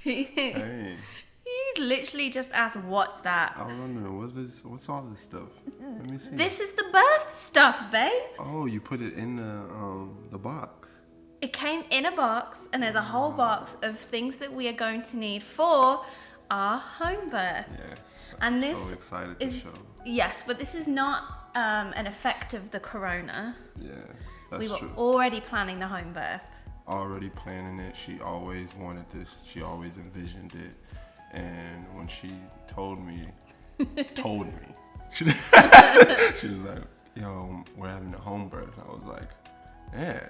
Hey, He's literally just asked, what's that? I don't know. What's all this stuff? Let me see. This is the birth stuff, babe. Oh, you put it in the box. It came in a box, and there's a whole box of things that we are going to need for our home birth. Yes. And I'm this so excited to show. Yes, but this is not an effect of the corona. Yeah, that's We were true. already planning the home birth. Already planning it. She always wanted this. She always envisioned it. And when she told me, she was like, yo, we're having a home birth. I was like, yeah,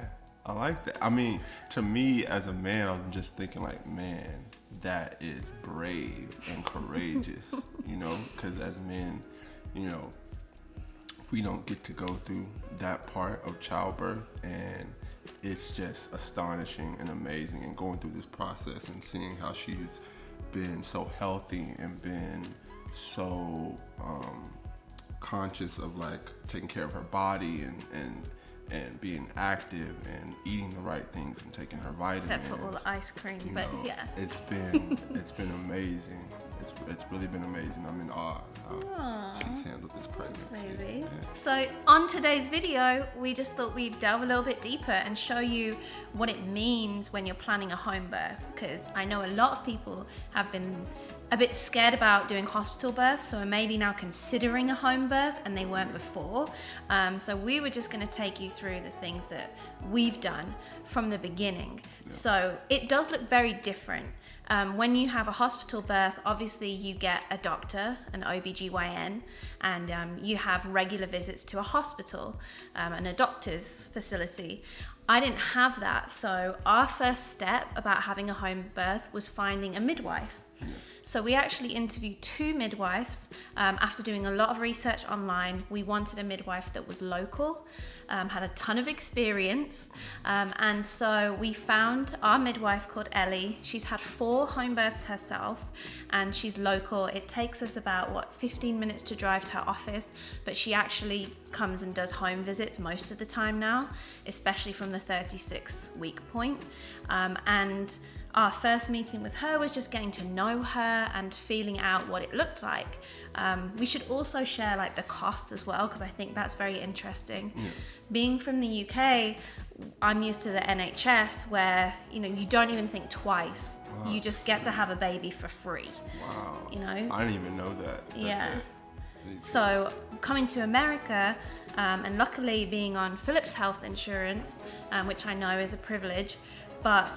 I like that. I mean, to me as a man, I'm just thinking like, man, that is brave and courageous, you know, because as men, you know, we don't get to go through that part of childbirth, and it's just astonishing and amazing, and going through this process and seeing how she's been so healthy and been so conscious of like taking care of her body and being active and eating the right things and taking her vitamins. Except for all the ice cream, but know, yeah. it's been amazing. It's really been amazing. I'm in awe how she's handled this pregnancy. Maybe. Yeah. So on today's video, we just thought we'd delve a little bit deeper and show you what it means when you're planning a home birth, because I know a lot of people have been a bit scared about doing hospital births, so are maybe now considering a home birth and they weren't before. So we were just going to take you through the things that we've done from the beginning. Yeah. So it does look very different. When you have a hospital birth, obviously you get a doctor, an OBGYN, and you have regular visits to a hospital and a doctor's facility. I didn't have that, so our first step about having a home birth was finding a midwife. Yes. So we actually interviewed 2 midwives. After doing a lot of research online, we wanted a midwife that was local, had a ton of experience, and so we found our midwife called Ellie. She's had 4 home births herself, and she's local. It takes us about 15 minutes to drive to her office, but she actually comes and does home visits most of the time now, especially from the 36-week point. And our first meeting with her was just getting to know her and feeling out what it looked like. We should also share like the costs as well, because I think that's very interesting. Yeah. Being from the UK, I'm used to the NHS where, you know, you don't even think twice. Wow. You just get to have a baby for free. Wow. You know? I didn't even know that. Yeah. So coming to America, and luckily being on Philip's health insurance, which I know is a privilege, but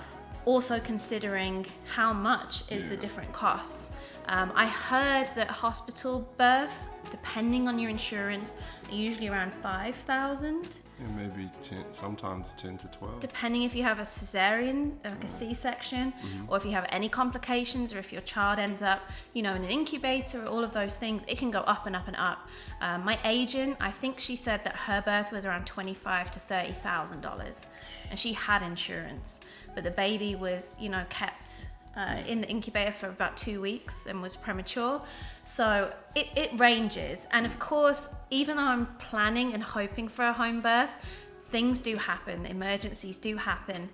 also considering how much is the different costs. I heard that hospital births, depending on your insurance, are usually around $5,000. Yeah, maybe 10, sometimes 10 to 12. Depending if you have a cesarean, like a C-section, or if you have any complications, or if your child ends up, you know, in an incubator, or all of those things, it can go up and up and up. My agent, I think she said that her birth was around $25,000 to $30,000, and she had insurance, but the baby was, you know, kept in the incubator for about 2 weeks and was premature. So it ranges. And of course, even though I'm planning and hoping for a home birth, things do happen, emergencies do happen.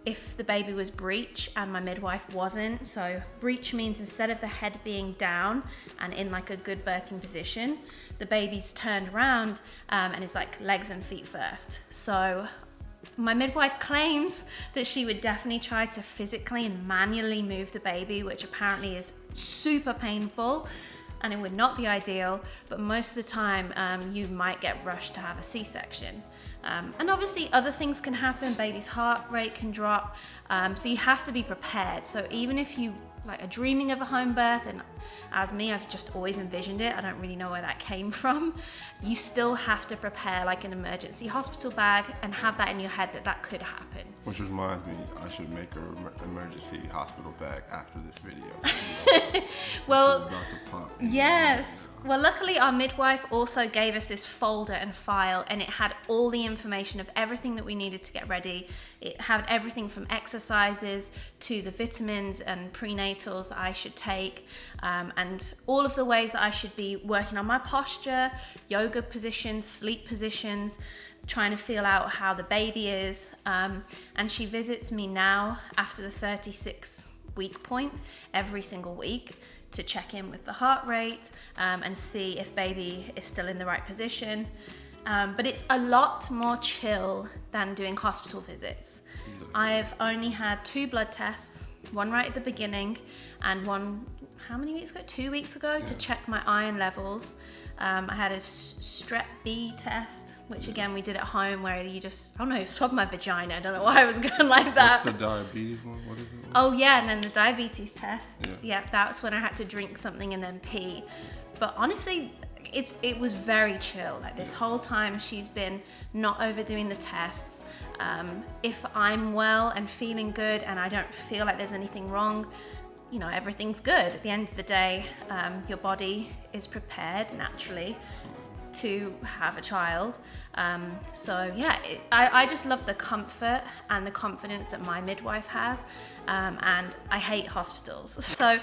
If the baby was breech and my midwife wasn't, so breech means instead of the head being down and in like a good birthing position, the baby's turned around and is like legs and feet first. So my midwife claims that she would definitely try to physically and manually move the baby, which apparently is super painful and it would not be ideal, but most of the time you might get rushed to have a C-section. And obviously other things can happen, baby's heart rate can drop, so you have to be prepared. So even if you like are dreaming of a home birth, and as me, I've just always envisioned it, I don't really know where that came from, you still have to prepare like an emergency hospital bag and have that in your head that could happen. Which reminds me, I should make an emergency hospital bag after this video. Well, about to pop. Yes. Well, luckily our midwife also gave us this folder and file, and it had all the information of everything that we needed to get ready. It had everything from exercises to the vitamins and prenatals that I should take, and all of the ways that I should be working on my posture, yoga positions, sleep positions, trying to feel out how the baby is. And she visits me now after the 36 week point every single week to check in with the heart rate and see if baby is still in the right position. But it's a lot more chill than doing hospital visits. I've only had 2 blood tests, one right at the beginning and one, how many weeks ago? 2 weeks ago, to check my iron levels. I had a strep B test, which again we did at home, where you just, I don't know, swab my vagina. I don't know why I was going like that. What's the diabetes one? What is it? Oh yeah, and then the diabetes test. Yeah. That's when I had to drink something and then pee. But honestly, it was very chill. Like this whole time she's been not overdoing the tests. If I'm well and feeling good and I don't feel like there's anything wrong, you know, everything's good. At the end of the day, your body is prepared naturally to have a child. So yeah, I just love the comfort and the confidence that my midwife has, and I hate hospitals. So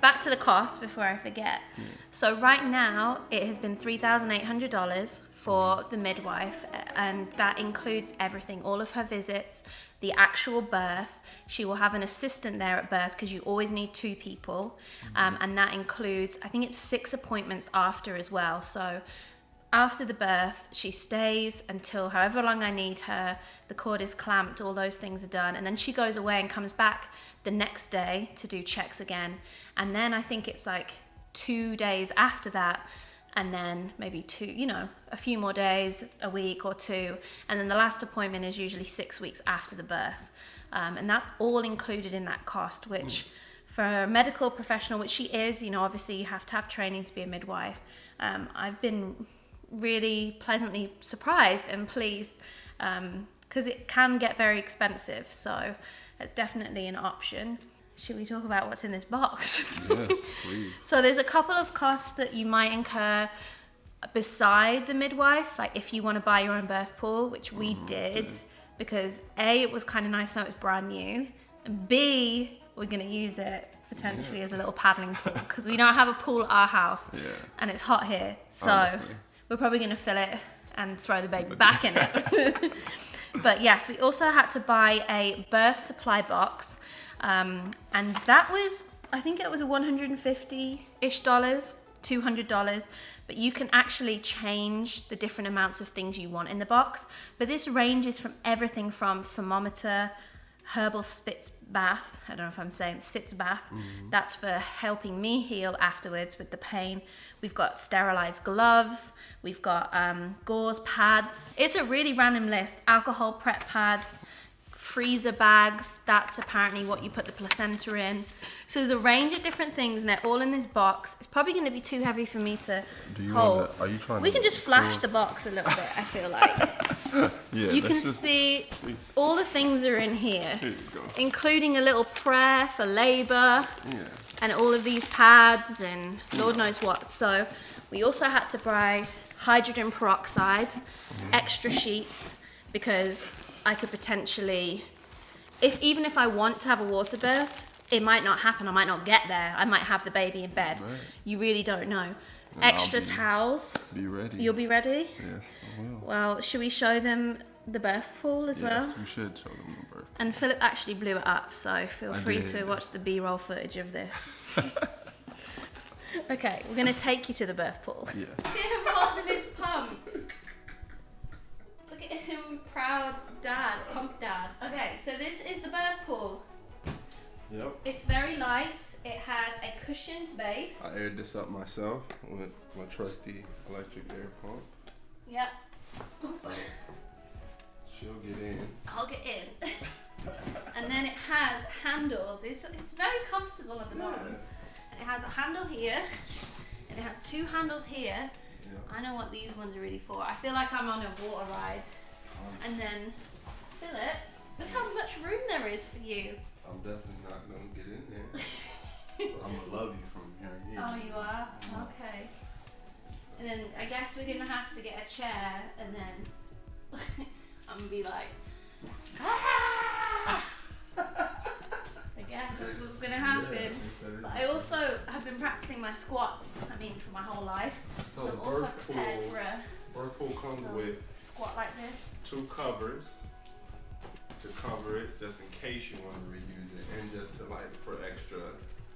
back to the cost before I forget. So right now it has been $3,800 for the midwife, and that includes everything, all of her visits, the actual birth. She will have an assistant there at birth because you always need 2 people, and that includes, I think it's 6 appointments after as well. So after the birth, she stays until however long I need her, the cord is clamped, all those things are done, and then she goes away and comes back the next day to do checks again. And then I think it's like 2 days after that, and then maybe 2, you know, a few more days, a week or 2, and then the last appointment is usually 6 weeks after the birth. And that's all included in that cost, which for a medical professional, which she is, you know, obviously you have to have training to be a midwife. I've been really pleasantly surprised and pleased, because it can get very expensive, so it's definitely an option. Should we talk about what's in this box? Yes, please. So there's a couple of costs that you might incur beside the midwife, like if you want to buy your own birth pool, which we did, because A, it was kind of nice to know it was brand new, and B, we're going to use it potentially as a little paddling pool, because we don't have a pool at our house, and it's hot here, so honestly, we're probably going to fill it and throw the baby back in it. But yes, we also had to buy a birth supply box, and that was, I think it was $150-ish, $200, but you can actually change the different amounts of things you want in the box. But this ranges from everything from thermometer, herbal spitz bath, I don't know if I'm saying sitz bath, that's for helping me heal afterwards with the pain. We've got sterilized gloves, we've got gauze pads. It's a really random list. Alcohol prep pads, freezer bags, that's apparently what you put the placenta in. So there's a range of different things and they're all in this box. It's probably going to be too heavy for me to hold. Are you trying we can just flash the box a little bit, I feel like. Yeah, you can see all the things are in here, including a little prayer for labor, and all of these pads and Lord knows what. So we also had to buy hydrogen peroxide, extra sheets, because I could potentially, even if I want to have a water birth, it might not happen. I might not get there. I might have the baby in bed. Right. You really don't know. And extra towels. Be ready. You'll be ready? Yes, I will. Well, should we show them the birth pool as well? Yes, we should show them the birth pool. And Philip actually blew it up, so feel free to watch the B-roll footage of this. Okay, we're going to take you to the birth pool. Yes. Look at him holding his pump. Look at him, proud dad, pump dad. Okay, so this is the birth pool. Yep. It's very light. It has a cushioned base. I aired this up myself with my trusty electric air pump. Yep. So she'll get in. I'll get in. And then it has handles. It's very comfortable at the bottom. And it has a handle here. And it has 2 handles here. Yep. I know what these ones are really for. I feel like I'm on a water ride. And then, Philip, look how much room there is for you. I'm definitely not going to get in there. But I'm going to love you from here. Oh, you are? Okay. And then I guess we're going to have to get a chair and then I'm going to be like, ah! I guess that's what's going to happen. Yeah, but I also have been practicing my squats, for my whole life. So the I'm also prepared for a birth pool comes with squat like this. 2 covers. to cover it, just in case you want to reuse it, and just to like for extra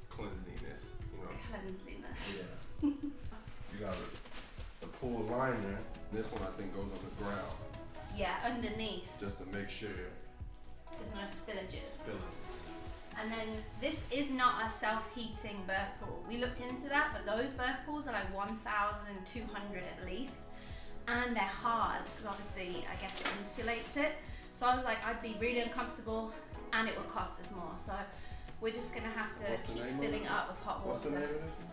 cleanliness, you know. Cleanliness. Yeah. You got the pull liner. This one I think goes on the ground. Yeah, underneath. Just to make sure there's no spillages. Spillage. And then this is not a self-heating birth pool. We looked into that, but those birth pools are like 1,200 at least. And they're hard, because obviously, I guess it insulates it. So I was like, I'd be really uncomfortable, and it would cost us more. So we're just gonna have to keep filling it up with hot water. What's the name of this one?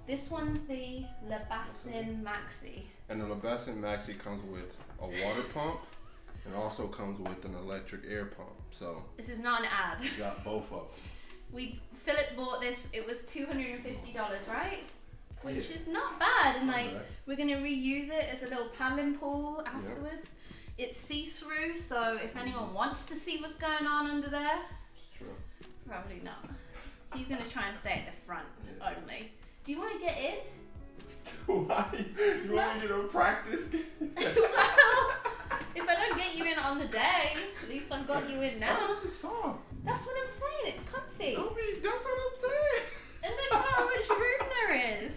This one's the Bassine Maxi. And the Bassine Maxi comes with a water pump, and also comes with an electric air pump. So this is not an ad. You got both of them. Philip bought this. It was $250, right? Which is not bad, and like we're gonna reuse it as a little paddling pool afterwards. Yep. It's see-through, so if anyone wants to see what's going on under there, it's true. Probably not. He's gonna try and stay at the front only. Do you want to get in? Why? You want me to practice? Well, if I don't get you in on the day, at least I've got you in now. Oh, this is soft. That's what I'm saying. It's comfy. That's what I'm saying. And look how much room there is.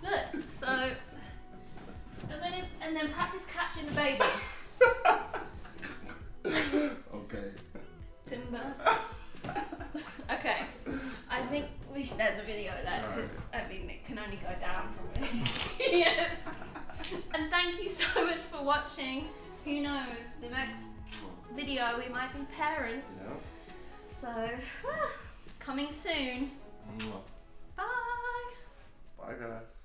Look, so, and then practice catching the baby. Okay. Timber. Okay, I think we should end the video there, because I mean it can only go down from here. Yeah. And thank you so much for watching. Who knows, the next video we might be parents. Yeah. So, coming soon. Bye. Bye guys.